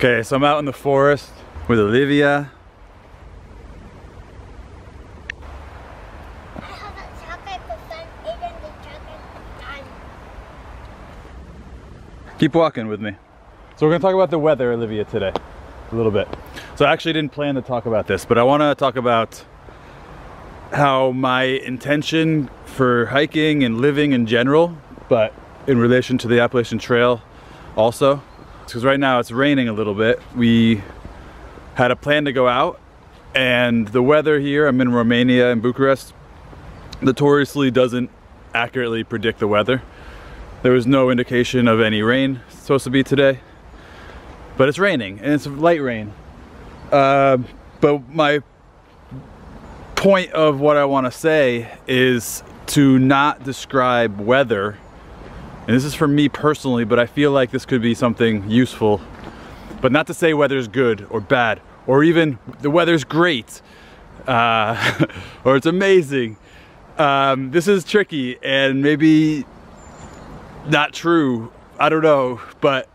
Okay, so I'm out in the forest with Olivia. Keep walking with me. So we're gonna talk about the weather, Olivia, today, a little bit. So I actually didn't plan to talk about this, but I wanna talk about how my intention for hiking and living in general, but in relation to the Appalachian Trail also. Because right now it's raining a little bit. We had a plan to go out, and the weather here, I'm in Romania, in Bucharest, notoriously doesn't accurately predict the weather. There was no indication of any rain supposed to be today, but it's raining, and it's light rain. But my point of what I want to say is to not describe weather, and this is for me personally, but I feel like this could be something useful, but not to say weather's good or bad, or even the weather's great, or it's amazing. This is tricky and maybe not true, I don't know, but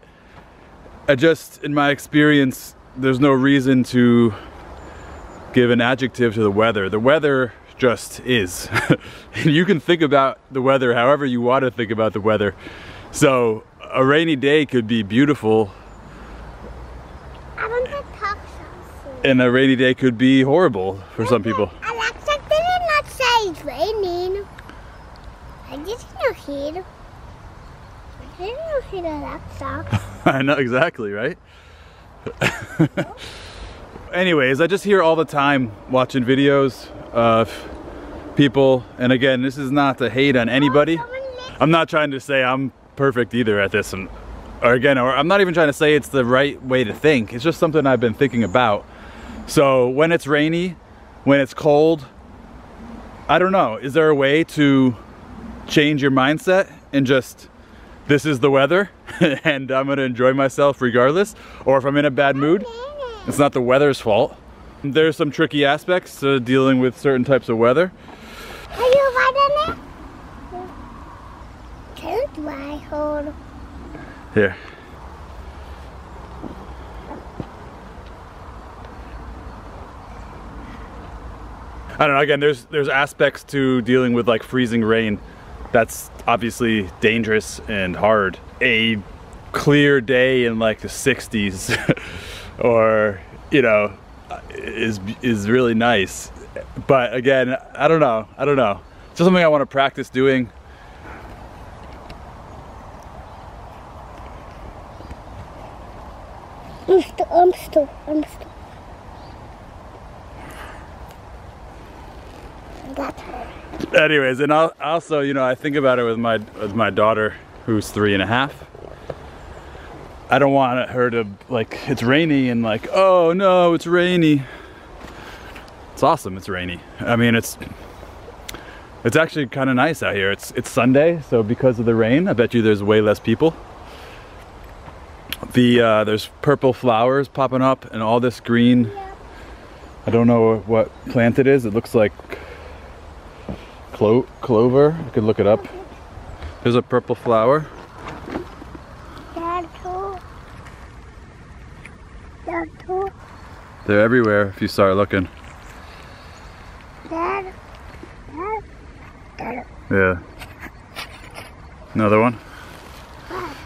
I just, in my experience, there's no reason to give an adjective to the weather. The weather just is. And you can think about the weather however you want to think about the weather. So a rainy day could be beautiful, and a rainy day could be horrible for some people. Alexa, did it not say it's raining? I didn't hear. I didn't hear Alexa. I know, exactly, right? Anyways, I just hear all the time watching videos of people, and again, this is not to hate on anybody. I'm not trying to say I'm perfect either at this, or I'm not even trying to say it's the right way to think. It's just something I've been thinking about. So when it's rainy, when it's cold, I don't know, is there a way to change your mindset and just, this is the weather and I'm gonna enjoy myself regardless? Or if I'm in a bad mood, it's not the weather's fault. There's some tricky aspects to dealing with certain types of weather. Are you right on it? Can't I hold? Here. I don't know, again, there's aspects to dealing with like freezing rain that's obviously dangerous and hard. A clear day in like the 60s or, you know, is really nice. But again, I don't know. It's just something I want to practice doing. I'm still. Anyways, and also, you know, I think about it with my daughter, who's 3.5. I don't want her to, like, it's rainy and like, oh no, it's rainy. It's awesome, it's rainy. I mean, it's actually kind of nice out here. It's Sunday, so because of the rain, I bet you there's way less people. There's purple flowers popping up and all this green. I don't know what plant it is. It looks like clover. I could look it up. There's a purple flower. They're everywhere if you start looking. Yeah. Another one.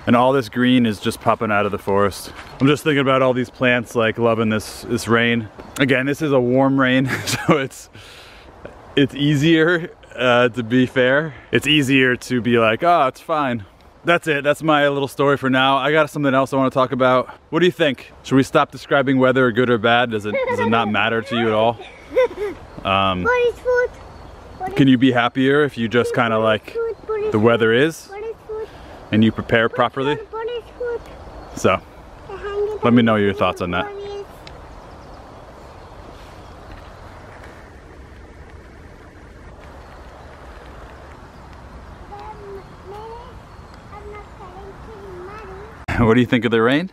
And all this green is just popping out of the forest. I'm just thinking about all these plants, like loving this rain. Again, this is a warm rain, so it's easier, to be fair. It's easier to be like, oh, it's fine. That's it, that's my little story for now. I got something else I want to talk about. What do you think? Should we stop describing weather good or bad? Does it not matter to you at all? Can you be happier if you just kind of like the weather is and you prepare properly? So, let me know your thoughts on that. What do you think of the rain?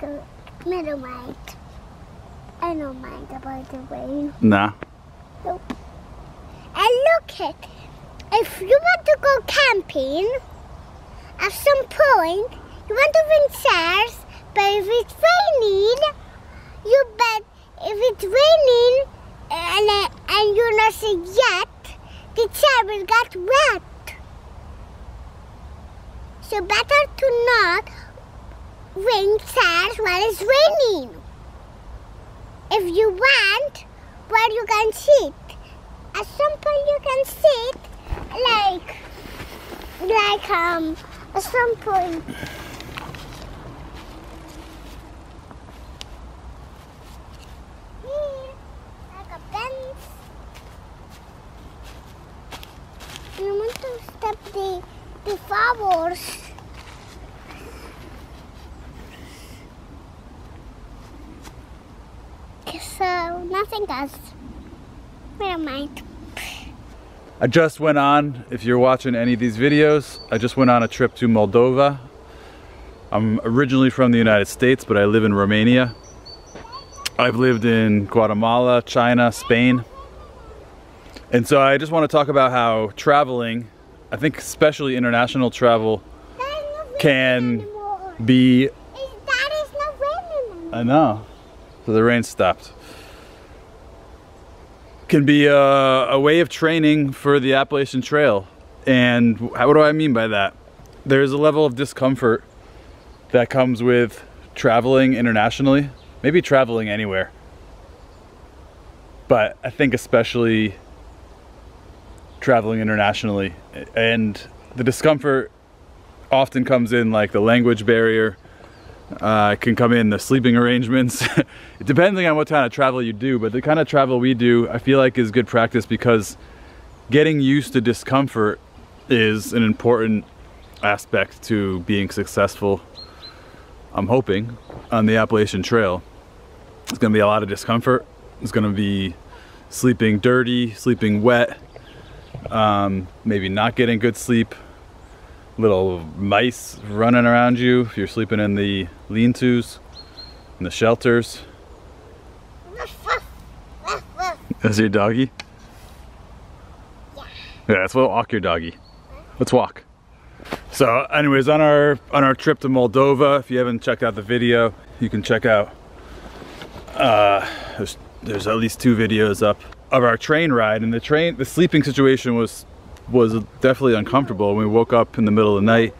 I don't mind. I don't mind about the rain. Nah. Nope. And look at, if you want to go camping, at some point, you want to bring chairs, but if it's So better to not bring chairs while it's raining. If you want, where you can sit. At some point you can sit at some point. Here, like a bench. You want to step the flowers. So nothing else. Never mind. I just went on, if you're watching any of these videos, I just went on a trip to Moldova. I'm originally from the United States, but I live in Romania. I've lived in Guatemala, China, Spain. And so I just want to talk about how traveling, I think especially international travel, can be... That is not raining. I know. So the rain stopped. Can be a way of training for the Appalachian Trail. And what do I mean by that? There's a level of discomfort that comes with traveling internationally, maybe traveling anywhere. But I think especially traveling internationally. And the discomfort often comes in like the language barrier. It can come in the sleeping arrangements, depending on what kind of travel you do. But the kind of travel we do, I feel like is good practice because getting used to discomfort is an important aspect to being successful, I'm hoping, on the Appalachian Trail. It's going to be a lot of discomfort. It's going to be sleeping dirty, sleeping wet, maybe not getting good sleep. Little mice running around you if you're sleeping in the lean-tos, in the shelters. That's your doggy? Yeah. Yeah, let's walk your doggy. Let's walk. So anyways, on our trip to Moldova, if you haven't checked out the video, you can check out, there's at least 2 videos up of our train ride. And the sleeping situation was definitely uncomfortable. We woke up in the middle of the night,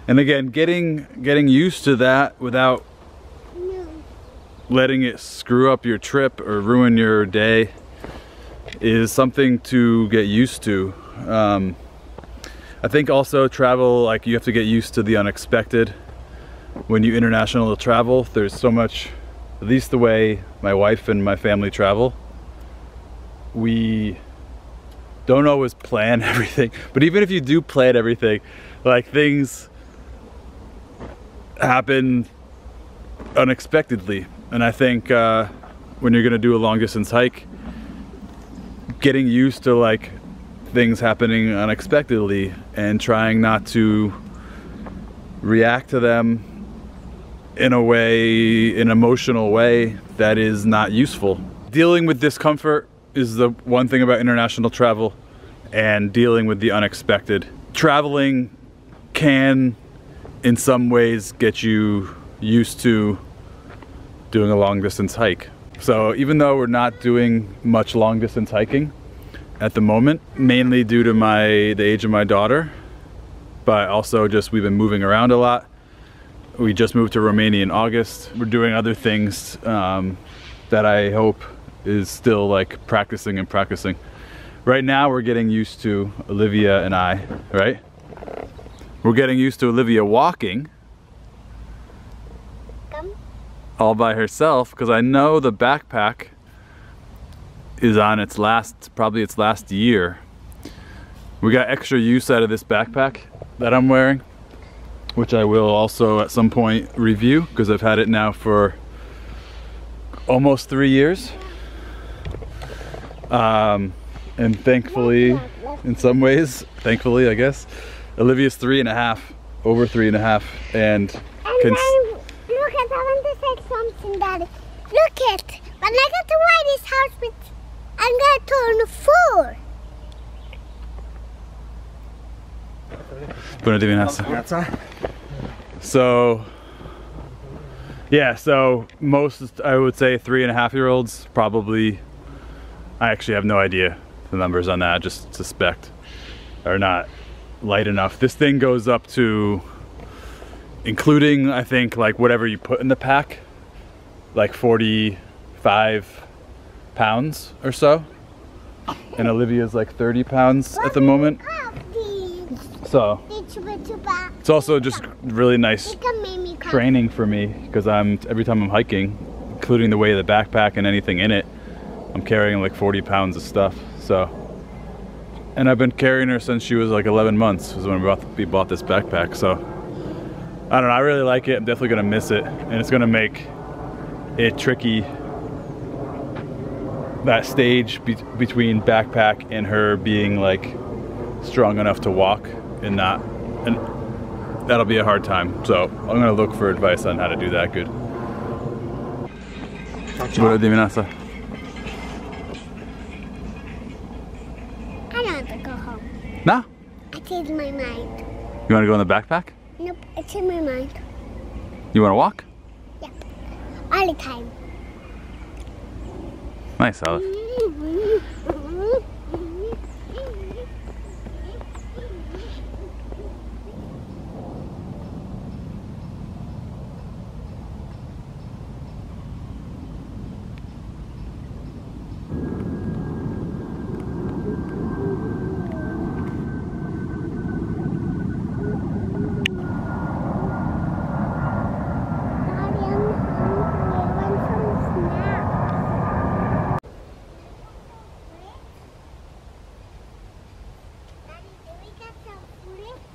and again, getting used to that without letting it screw up your trip or ruin your day is something to get used to. I think also travel, like, you have to get used to the unexpected when you international travel. There's so much, at least the way my wife and my family travel, we don't always plan everything, but even if you do plan everything, like, things happen unexpectedly. And I think when you're gonna do a long distance hike, getting used to like things happening unexpectedly and trying not to react to them in a way, an emotional way that is not useful. Dealing with discomfort is the one thing about international travel, and dealing with the unexpected. Traveling can, in some ways, get you used to doing a long distance hike. So even though we're not doing much long distance hiking at the moment, mainly due to the age of my daughter, but also just we've been moving around a lot. We just moved to Romania in August. We're doing other things that I hope is still like practicing. Right now we're getting used to, Olivia and I, right? We're getting used to Olivia walking all by herself, because I know the backpack is on probably its last year. We got extra use out of this backpack that I'm wearing, which I will also at some point review, because I've had it now for almost 3 years. And thankfully, in some ways, thankfully I guess, Olivia's 3.5, over 3.5, and can... Look at, I want to say something, Daddy. Look at, when I get to ride this house with, I'm gonna turn 4. So, yeah, so most, I would say 3.5-year-olds probably, I actually have no idea the numbers on that, I just suspect, are not light enough. This thing goes up to including, I think, like whatever you put in the pack, like 45 pounds or so. And Olivia's like 30 pounds at the moment. So it's also just really nice training for me, because every time I'm hiking, including the weight of the backpack and anything in it, I'm carrying like 40 pounds of stuff. So, and I've been carrying her since she was like 11 months was when we bought this backpack. So I don't know, I really like it. I'm definitely gonna miss it, and it's gonna make it tricky, that stage between backpack and her being like strong enough to walk and not, and that'll be a hard time. So I'm gonna look for advice on how to do that good. Bună dimineața. I don't want to go home. No? I changed my mind. You wanna go in the backpack? Nope, I changed my mind. You wanna walk? Yep, all the time. Nice, Alice.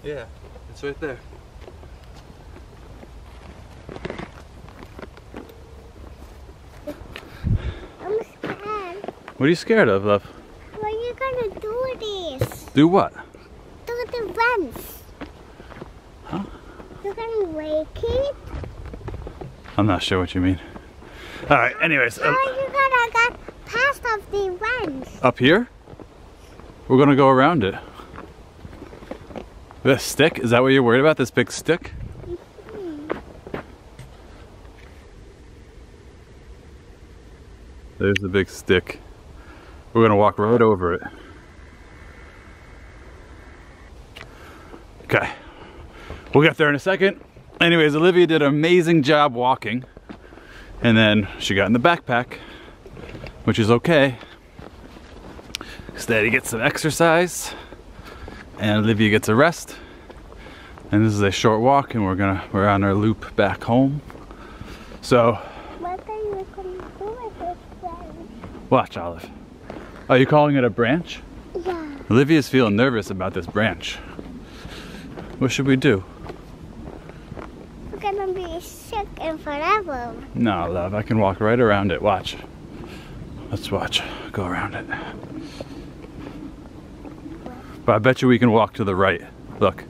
Yeah, it's right there. I'm scared. What are you scared of, love? When are you gonna do this? Do what? Do the runs. Huh? You're gonna wake it? I'm not sure what you mean. Alright, anyways. How are you gonna get past of the runs? Up here? We're gonna go around it. This stick? Is that what you're worried about? This big stick? There's the big stick. We're gonna walk right over it. Okay. We'll get there in a second. Anyways, Olivia did an amazing job walking. And then she got in the backpack, which is okay. Steady gets some exercise. And Olivia gets a rest, and this is a short walk, and we're on our loop back home. So What are you gonna do with this branch? watch, Olive. Are you calling it a branch? Yeah. Olivia's feeling nervous about this branch. What should we do? We're gonna be sick and forever. No, love, I can walk right around it. Watch. Let's watch. Go around it. But I bet you we can walk to the right. Look.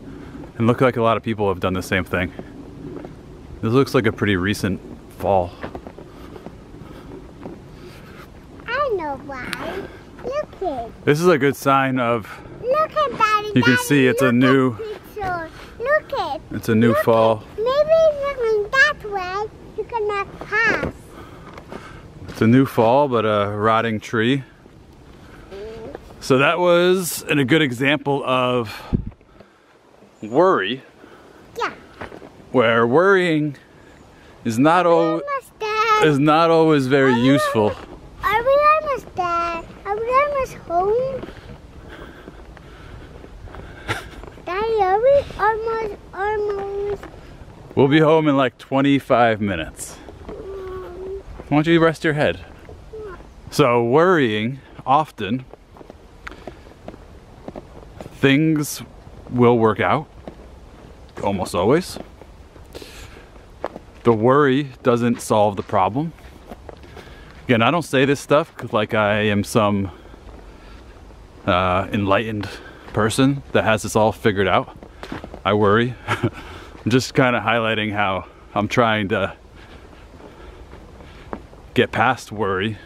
And look like a lot of people have done the same thing. This looks like a pretty recent fall. I know why. Look it. This is a good sign of, Look at Daddy. you can see it's a new, Look it. it's a new fall. Maybe going that way, you cannot pass. It's a new fall, but a rotting tree. So that was a good example of worry, Yeah. where worrying is not always very useful. Are we almost there? Are we almost home? Daddy, are we almost? We'll be home in like 25 minutes. Why don't you rest your head? So worrying, often, things will work out, almost always. The worry doesn't solve the problem. Again, I don't say this stuff like I am some enlightened person that has this all figured out. I worry. I'm just kind of highlighting how I'm trying to get past worry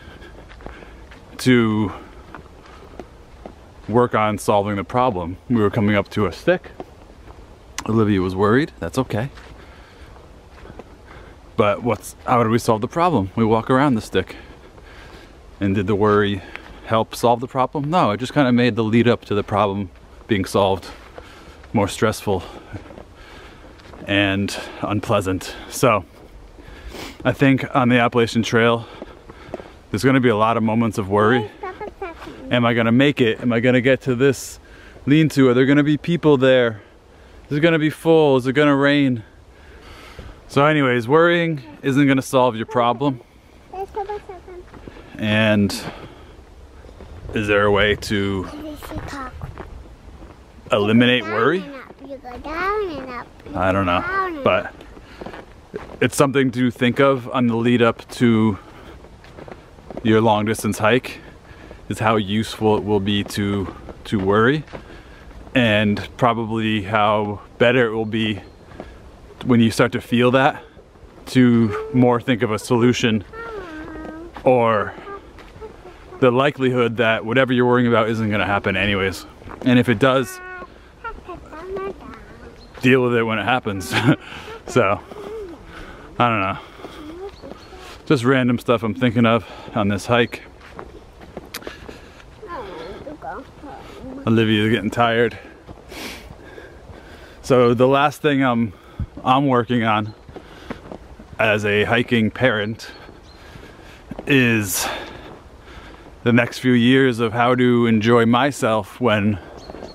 to work on solving the problem. We were coming up to a stick. Olivia was worried. That's okay. But how do we solve the problem? We walk around the stick. And did the worry help solve the problem? No, it just kind of made the lead up to the problem being solved more stressful. and unpleasant. So I think on the Appalachian Trail, there's gonna be a lot of moments of worry. Am I gonna make it? Am I gonna get to this lean-to? Are there gonna be people there? Is it gonna be full? Is it gonna rain? So anyways, worrying isn't gonna solve your problem. And is there a way to eliminate worry? I don't know, but it's something to think of on the lead up to your long distance hike, is how useful it will be to worry, and probably how better it will be when you start to feel that, to more think of a solution or the likelihood that whatever you're worrying about isn't going to happen anyways. And if it does, deal with it when it happens. So, I don't know. Just random stuff I'm thinking of on this hike. Olivia's getting tired. So the last thing I'm working on as a hiking parent is the next few years of how to enjoy myself when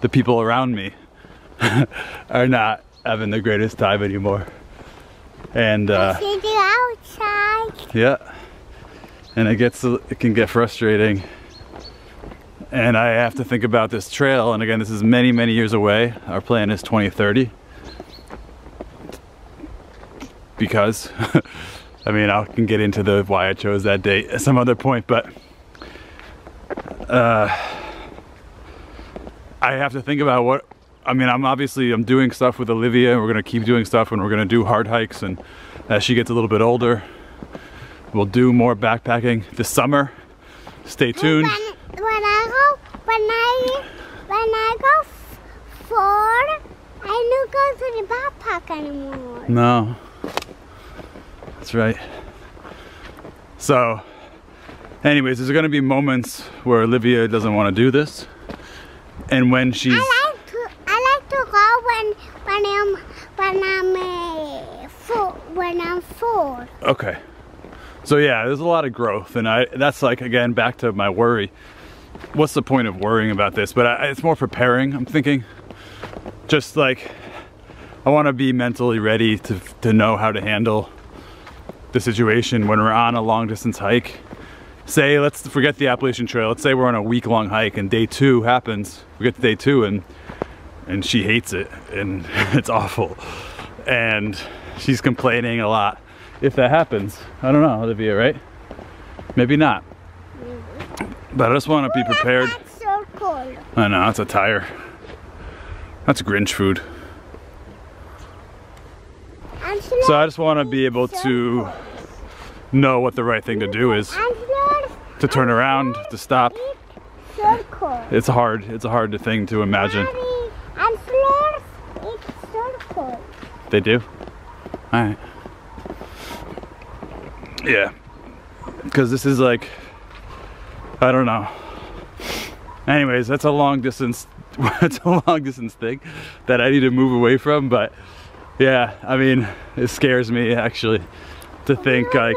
the people around me are not having the greatest time anymore. And outside. Yeah, and it can get frustrating, and I have to think about this trail. And again, this is many years away. Our plan is 2030, because I mean, I can get into why I chose that date at some other point, but I have to think about what, I mean, I'm doing stuff with Olivia, and we're gonna keep doing stuff, and we're gonna do hard hikes, and as she gets a little bit older, we'll do more backpacking this summer. Stay tuned. When I go forward, I don't go to the backpack anymore. No, that's right. So, anyways, there's gonna be moments where Olivia doesn't want to do this, and when she's I like to go when I'm full. Okay. So yeah, there's a lot of growth, and that's like, again, back to my worry. What's the point of worrying about this? But it's more preparing, I'm thinking. Just like, I want to be mentally ready to know how to handle the situation when we're on a long distance hike. Say, let's forget the Appalachian Trail. Let's say we're on a week-long hike and day 2 happens. We get to day 2 and she hates it and it's awful. And she's complaining a lot. If that happens, I don't know, Olivia, right? Maybe not. But I just want to be prepared. That's so cool. I know, that's a tire. That's Grinch food. So I just want to be able to know what the right thing to do is. To turn around, to stop. It's hard. It's a hard thing to imagine. And floors, it's circle. They do? Alright. Yeah. Because this is like, I don't know. Anyways, that's a long distance, it's a long distance thing that I need to move away from, but yeah, I mean, it scares me actually to think like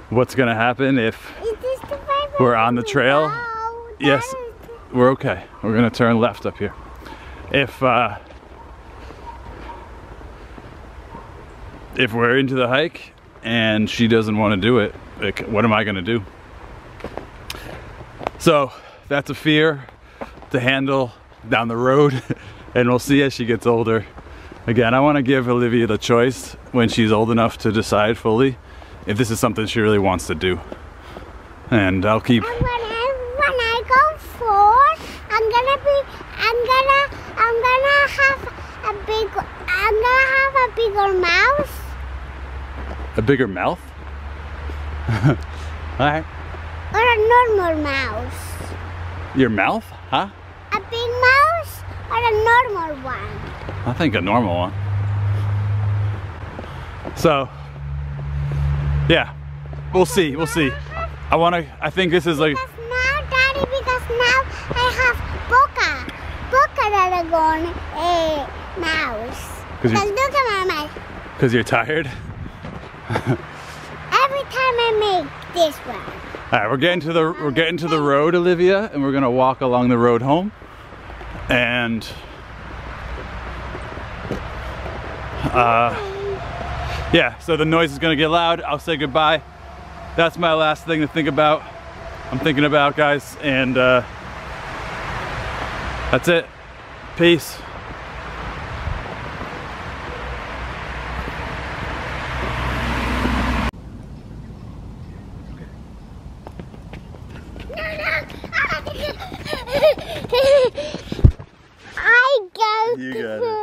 what's gonna happen if we're on the trail. Yes, we're okay. We're gonna turn left up here. If we're into the hike and she doesn't want to do it, like, what am I gonna do? So that's a fear to handle down the road, and we'll see as she gets older. Again, I want to give Olivia the choice when she's old enough to decide fully if this is something she really wants to do. And I'll keep. And when I go forward, I'm gonna have a bigger mouth. A bigger mouth? Alright. Or a normal mouse. Your mouth? Huh? A big mouse or a normal one? I think a normal one. So, yeah, we'll see, we'll see. I think this is like... Because now, Daddy, I have Boca that are going mouse. Because look at my mouth. Because you're tired? Every time I make this one. All right, we're getting to the road, Olivia, and we're gonna walk along the road home. And yeah, so the noise is gonna get loud. I'll say goodbye. That's my last thing to think about. I'm thinking about, guys, and that's it. Peace. I go You got it.